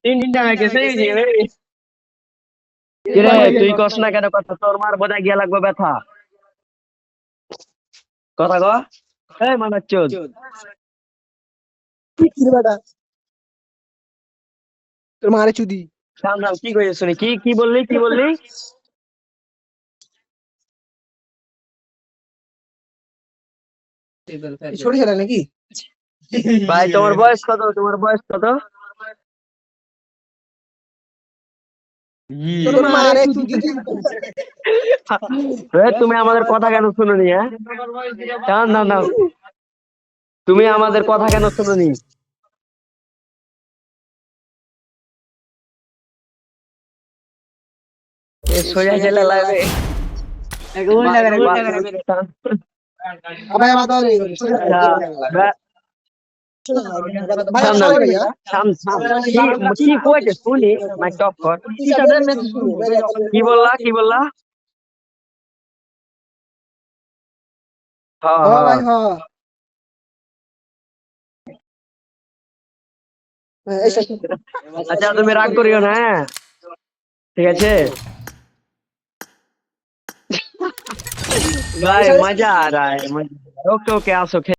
তিনটা গেছে তুই কস না কেন কথা তোর মার বোঝা গিয়া লাগবে ব্যথা কথা ক এই মানার চোদ তোর মারে চুদি সাম সাম কি কইছিস শুনি কি বললি কি বললি ছোট ছেলে নাকি ভাই তোমার বয়স কত তোমার বয়স কত তোর মারে চুদি তুমি আমাদের কথা কেন শুনোনি হ্যাঁ না না তুমি আমাদের কথা কেন শুনোনি সোজা চলে লাগবে ভাই আমার দাও ভাই সবাই ভাইয়া কি কইছে শুনি মাইক অফ কর কি বললা হ্যাঁ ভাই হ্যাঁ আচ্ছা তুমি রাগ করিও না হ্যাঁ ঠিক আছে भाई मजा आ रहा है ओके ओके आ सो